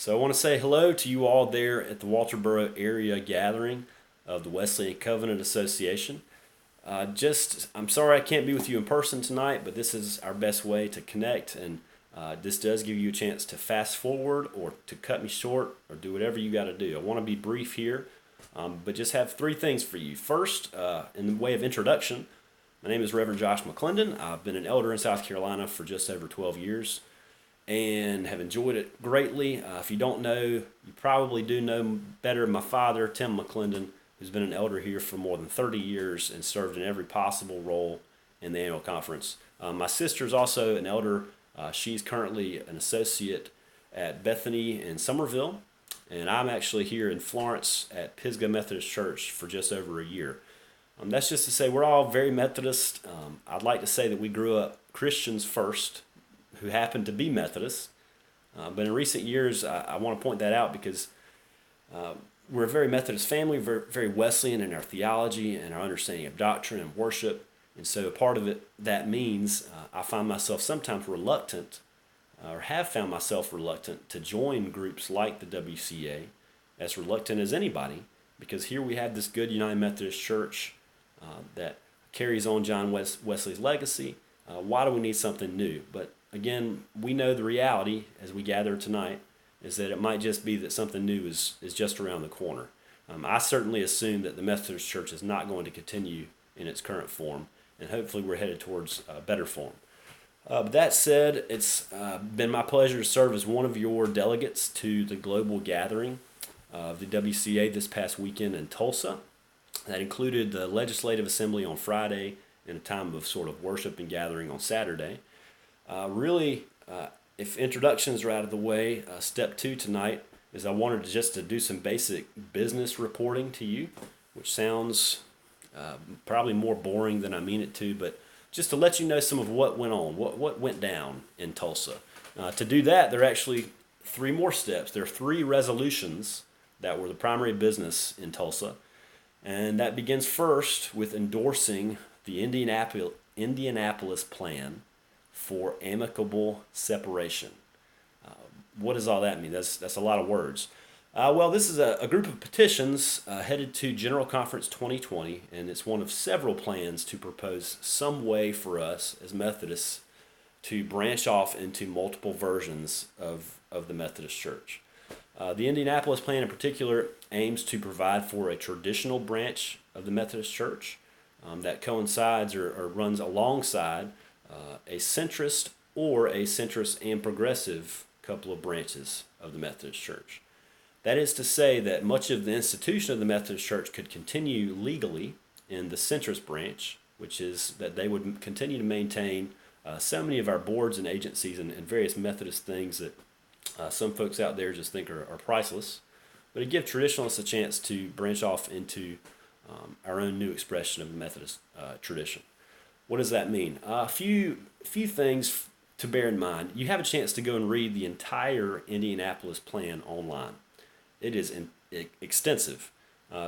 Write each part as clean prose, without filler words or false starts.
So I want to say hello to you all there at the Walterboro area gathering of the Wesleyan Covenant Association. I'm sorry I can't be with you in person tonight, but this is our best way to connect, and this does give you a chance to fast forward or to cut me short or do whatever you got to do. I want to be brief here, but just have three things for you. First, in the way of introduction, my name is Reverend Josh McClendon. I've been an elder in South Carolina for just over 12 years and have enjoyed it greatly. If you don't know, you probably do know better my father, Tim McClendon, who's been an elder here for more than 30 years and served in every possible role in the annual conference. My sister is also an elder. She's currently an associate at Bethany in Somerville, and I'm actually here in Florence at Pisgah Methodist Church for just over a year. That's just to say we're all very Methodist. I'd like to say that we grew up Christians first, who happened to be Methodists. But in recent years, I want to point that out because we're a very Methodist family, very Wesleyan in our theology and our understanding of doctrine and worship. And so part of it, that means I find myself sometimes reluctant or have found myself reluctant to join groups like the WCA, as reluctant as anybody, because here we have this good United Methodist Church that carries on John Wesley's legacy. Why do we need something new? But again, we know the reality as we gather tonight is that it might just be that something new is just around the corner. I certainly assume that the Methodist Church is not going to continue in its current form, and hopefully we're headed towards a better form. But that said, it's been my pleasure to serve as one of your delegates to the Global Gathering of the WCA this past weekend in Tulsa. That included the Legislative Assembly on Friday and a time of sort of worship and gathering on Saturday. If introductions are out of the way, step two tonight is I wanted to do some basic business reporting to you, which sounds probably more boring than I mean it to, but just to let you know some of what went on, what went down in Tulsa. To do that, there are actually three more steps. There are three resolutions that were the primary business in Tulsa, and that begins first with endorsing the Indianapolis plan for amicable separation. What does all that mean? That's a lot of words. Well, this is a group of petitions headed to General Conference 2020, and it's one of several plans to propose some way for us as Methodists to branch off into multiple versions of the Methodist Church. The Indianapolis plan in particular aims to provide for a traditional branch of the Methodist Church that coincides or runs alongside a centrist and progressive couple of branches of the Methodist Church. That is to say that much of the institution of the Methodist Church could continue legally in the centrist branch, which is that they would continue to maintain so many of our boards and agencies and various Methodist things that some folks out there just think are priceless. But it gives traditionalists a chance to branch off into our own new expression of the Methodist tradition. What does that mean? A few things to bear in mind. You have a chance to go and read the entire Indianapolis plan online. It is extensive.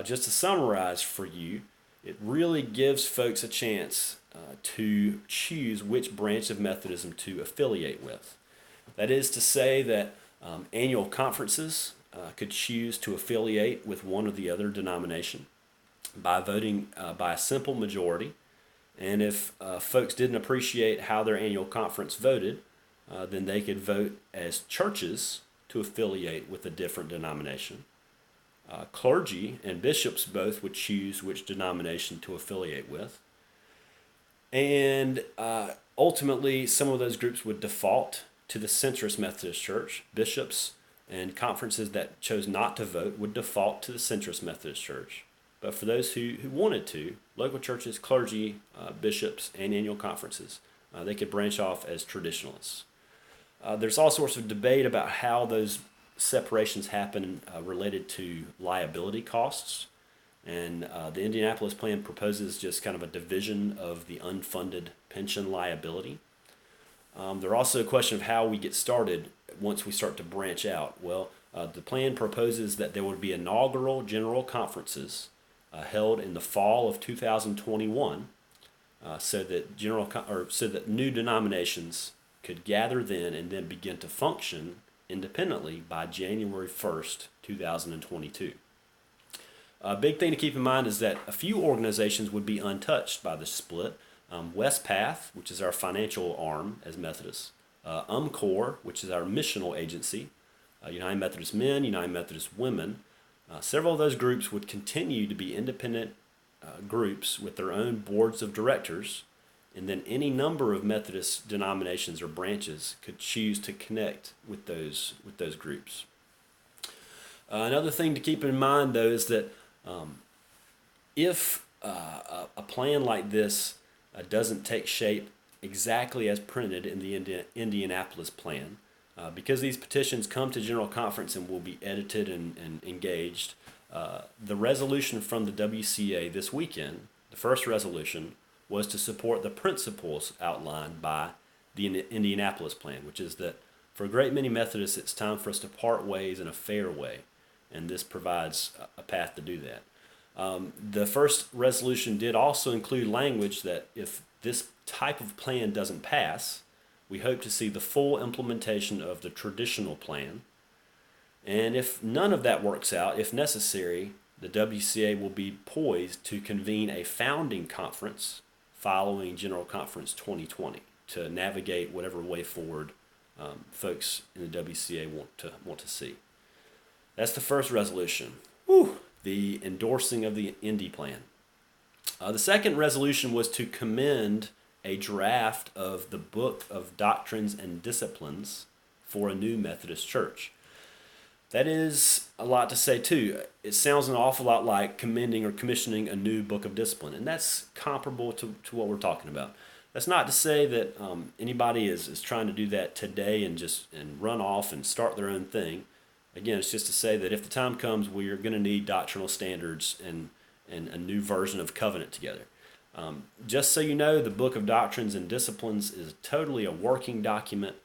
Just to summarize for you, it really gives folks a chance to choose which branch of Methodism to affiliate with. That is to say that annual conferences could choose to affiliate with one or the other denomination by voting by a simple majority. And if folks didn't appreciate how their annual conference voted, then they could vote as churches to affiliate with a different denomination. Clergy and bishops both would choose which denomination to affiliate with. And ultimately, some of those groups would default to the centrist Methodist Church. Bishops and conferences that chose not to vote would default to the centrist Methodist Church. But for those who wanted to, local churches, clergy, bishops, and annual conferences, they could branch off as traditionalists. There's all sorts of debate about how those separations happen related to liability costs. And the Indianapolis plan proposes just kind of a division of the unfunded pension liability. There's also a question of how we get started once we start to branch out. Well, the plan proposes that there would be inaugural general conferences held in the fall of 2021, so that new denominations could gather then and then begin to function independently by January 1st, 2022. A big thing to keep in mind is that a few organizations would be untouched by this split. WestPath, which is our financial arm as Methodists, UMCOR, which is our missional agency, United Methodist Men, United Methodist Women. Several of those groups would continue to be independent groups with their own boards of directors, and then any number of Methodist denominations or branches could choose to connect with those groups. Another thing to keep in mind, though, is that if a plan like this doesn't take shape exactly as printed in the Indianapolis plan, because these petitions come to General Conference and will be edited and engaged, the resolution from the WCA this weekend, the first resolution, was to support the principles outlined by the Indianapolis plan, which is that for a great many Methodists, it's time for us to part ways in a fair way, and this provides a path to do that. The first resolution did also include language that if this type of plan doesn't pass, we hope to see the full implementation of the traditional plan. And if none of that works out, if necessary, the WCA will be poised to convene a founding conference following General Conference 2020 to navigate whatever way forward folks in the WCA want to see. That's the first resolution. The endorsing of the Indy plan. The second resolution was to commend a draft of the Book of Doctrines and Disciplines for a new Methodist church. That is a lot to say too. It sounds an awful lot like commending or commissioning a new book of discipline, and that's comparable to what we're talking about. That's not to say that anybody is trying to do that today and run off and start their own thing. Again, it's just to say that if the time comes, we are going to need doctrinal standards and a new version of covenant together. Just so you know, the Book of Doctrines and Disciplines is totally a working document,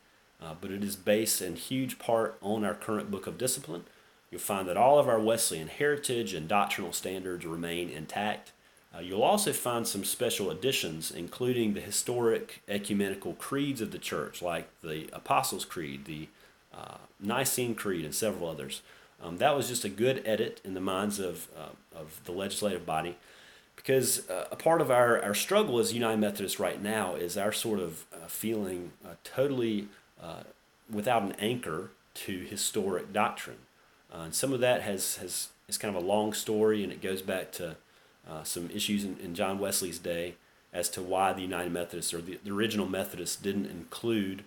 but it is based in huge part on our current Book of Discipline. You'll find that all of our Wesleyan heritage and doctrinal standards remain intact. You'll also find some special additions, including the historic ecumenical creeds of the church, like the Apostles' Creed, the Nicene Creed, and several others. That was just a good edit in the minds of the legislative body, because a part of our struggle as United Methodists right now is our sort of feeling totally without an anchor to historic doctrine. And some of that is kind of a long story, and it goes back to some issues in John Wesley's day as to why the United Methodists or the original Methodists didn't include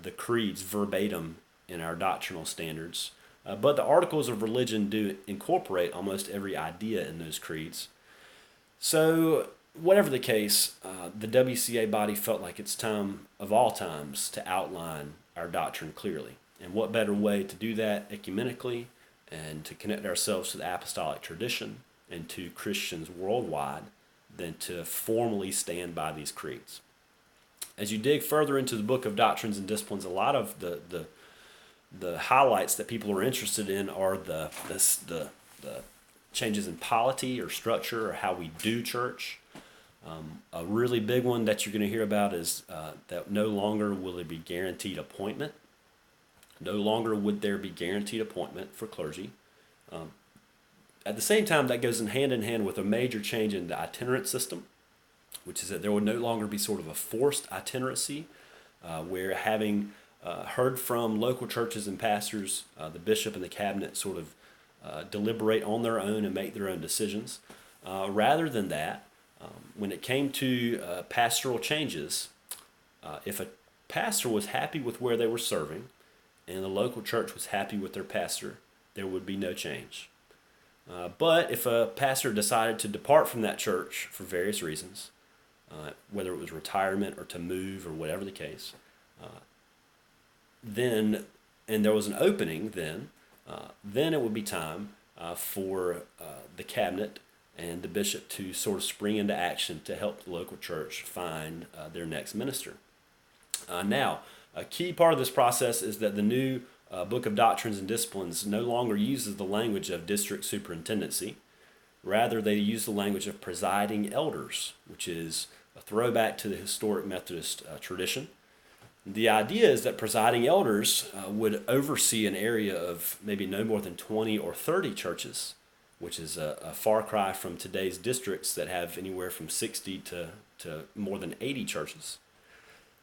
the creeds verbatim in our doctrinal standards. But the Articles of Religion do incorporate almost every idea in those creeds. So, whatever the case, the WCA body felt like it's time of all times to outline our doctrine clearly. And what better way to do that ecumenically and to connect ourselves to the apostolic tradition and to Christians worldwide than to formally stand by these creeds. As you dig further into the Book of Doctrines and Disciplines, a lot of the highlights that people are interested in are the changes in polity or structure or how we do church. A really big one that you're going to hear about is that no longer will there be guaranteed appointment. No longer would there be guaranteed appointment for clergy. At the same time, that goes in hand with a major change in the itinerant system, which is that there would no longer be sort of a forced itinerancy, where having heard from local churches and pastors, the bishop and the cabinet sort of deliberate on their own and make their own decisions. Rather than that, when it came to pastoral changes, if a pastor was happy with where they were serving and the local church was happy with their pastor, there would be no change. But if a pastor decided to depart from that church for various reasons, whether it was retirement or to move or whatever the case, then, and there was an opening then it would be time for the cabinet and the bishop to sort of spring into action to help the local church find their next minister. Now, a key part of this process is that the new Book of Doctrines and Disciplines no longer uses the language of district superintendency. Rather, they use the language of presiding elders, which is a throwback to the historic Methodist tradition. The idea is that presiding elders would oversee an area of maybe no more than 20 or 30 churches, which is a far cry from today's districts that have anywhere from 60 to more than 80 churches.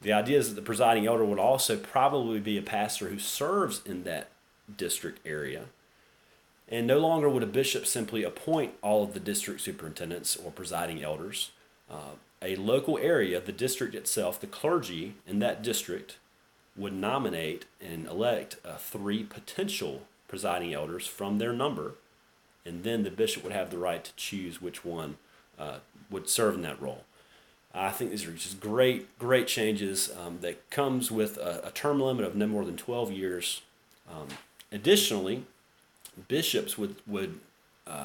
The idea is that the presiding elder would also probably be a pastor who serves in that district area. And no longer would a bishop simply appoint all of the district superintendents or presiding elders. A local area, the district itself, the clergy in that district would nominate and elect 3 potential presiding elders from their number, and then the bishop would have the right to choose which one would serve in that role. I think these are just great changes that comes with a term limit of no more than 12 years. Additionally, bishops would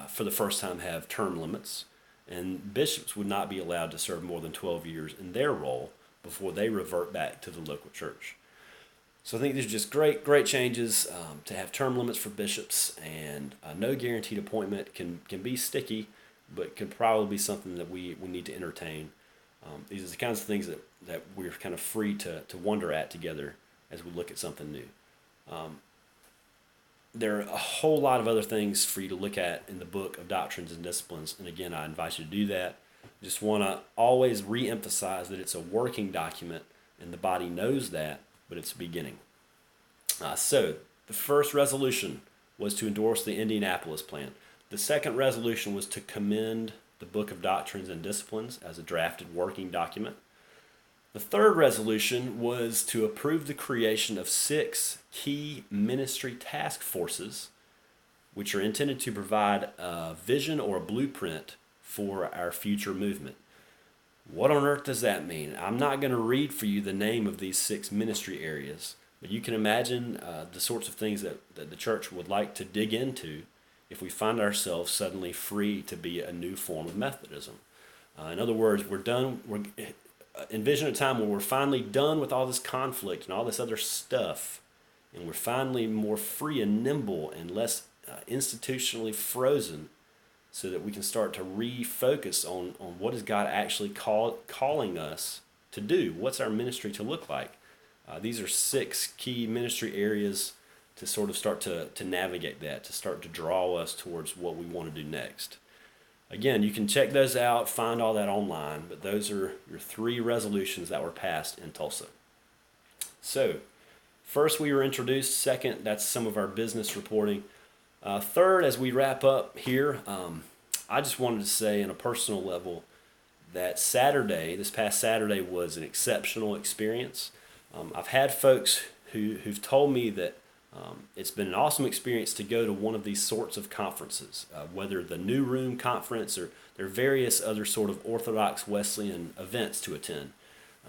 for the first time have term limits, and bishops would not be allowed to serve more than 12 years in their role before they revert back to the local church. So I think these are just great changes to have term limits for bishops, and no guaranteed appointment can be sticky, but can probably be something that we need to entertain. These are the kinds of things that we're kind of free to wonder at together as we look at something new. There are a whole lot of other things for you to look at in the book of Doctrines and Disciplines, and again, I invite you to do that. Just want to always re-emphasize that it's a working document, and the body knows that, but it's a beginning. So the first resolution was to endorse the Indianapolis plan. The second resolution was to commend the book of Doctrines and Disciplines as a drafted working document. The third resolution was to approve the creation of 6 key ministry task forces, which are intended to provide a vision or a blueprint for our future movement. What on earth does that mean? I'm not going to read for you the name of these 6 ministry areas, but you can imagine the sorts of things that the church would like to dig into if we find ourselves suddenly free to be a new form of Methodism. In other words, envision a time when we're finally done with all this conflict and all this other stuff, and we're finally more free and nimble and less institutionally frozen, so that we can start to refocus on what is God actually calling us to do. What's our ministry to look like? These are 6 key ministry areas to sort of start to navigate that, to start to draw us towards what we want to do next. Again, you can check those out, find all that online, but those are your 3 resolutions that were passed in Tulsa. So, first we were introduced. Second, that's some of our business reporting. Third, as we wrap up here, I just wanted to say on a personal level that this past Saturday, was an exceptional experience. I've had folks who've told me that it's been an awesome experience to go to one of these sorts of conferences, whether the New Room Conference or there are various other sort of Orthodox Wesleyan events to attend.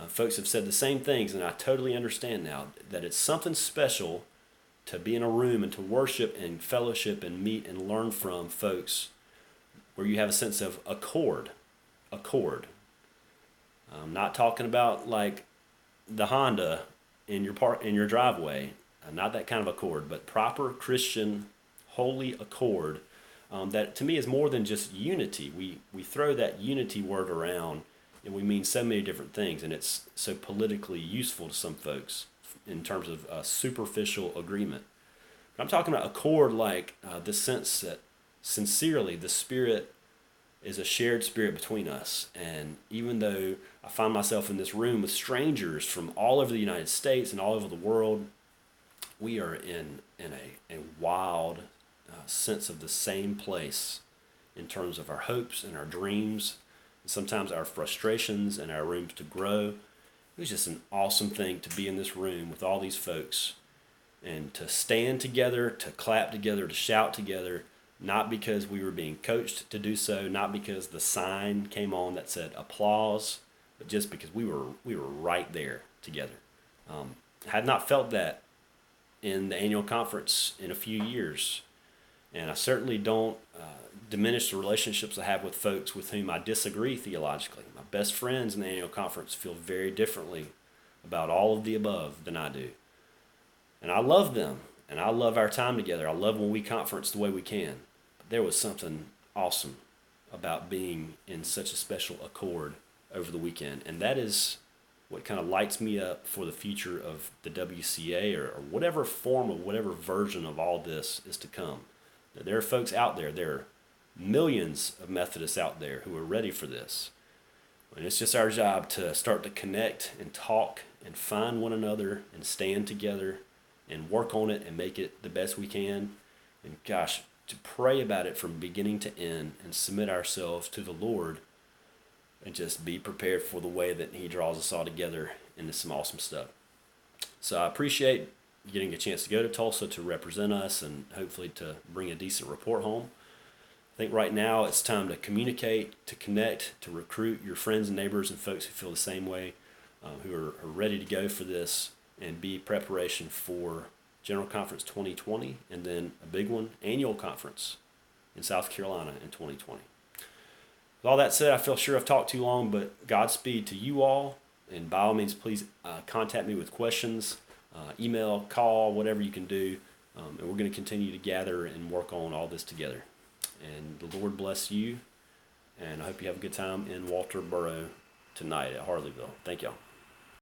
Folks have said the same things, and I totally understand now that it's something special to be in a room and to worship and fellowship and meet and learn from folks where you have a sense of accord. I'm not talking about like the Honda in your driveway. Not that kind of accord, but proper Christian, holy accord that to me is more than just unity. We throw that unity word around, and we mean so many different things, and it's so politically useful to some folks in terms of superficial agreement. But I'm talking about accord like the sense that sincerely the Spirit is a shared spirit between us. And even though I find myself in this room with strangers from all over the United States and all over the world, we are in a wild sense of the same place in terms of our hopes and our dreams, and sometimes our frustrations and our rooms to grow. It was just an awesome thing to be in this room with all these folks and to stand together, to clap together, to shout together, not because we were being coached to do so, not because the sign came on that said applause, but just because we were right there together. I had not felt that in the annual conference in a few years. And I certainly don't diminish the relationships I have with folks with whom I disagree theologically. My best friends in the annual conference feel very differently about all of the above than I do. And I love them, and I love our time together. I love when we conference the way we can. But there was something awesome about being in such a special accord over the weekend. And that is what kind of lights me up for the future of the WCA, or whatever form of whatever version of all this is to come. Now, there are folks out there, there are millions of Methodists out there who are ready for this. And it's just our job to start to connect and talk and find one another and stand together and work on it and make it the best we can. And gosh, to pray about it from beginning to end and submit ourselves to the Lord and just be prepared for the way that He draws us all together into some awesome stuff. So I appreciate getting a chance to go to Tulsa to represent us and hopefully to bring a decent report home. I think right now it's time to communicate, to connect, to recruit your friends and neighbors and folks who feel the same way, who are ready to go for this and be preparation for General Conference 2020 and then a big one, annual conference in South Carolina in 2020. With all that said, I feel sure I've talked too long, but Godspeed to you all. And by all means, please contact me with questions, email, call, whatever you can do. And we're going to continue to gather and work on all this together. And the Lord bless you. And I hope you have a good time in Walterboro tonight at Harleyville. Thank y'all.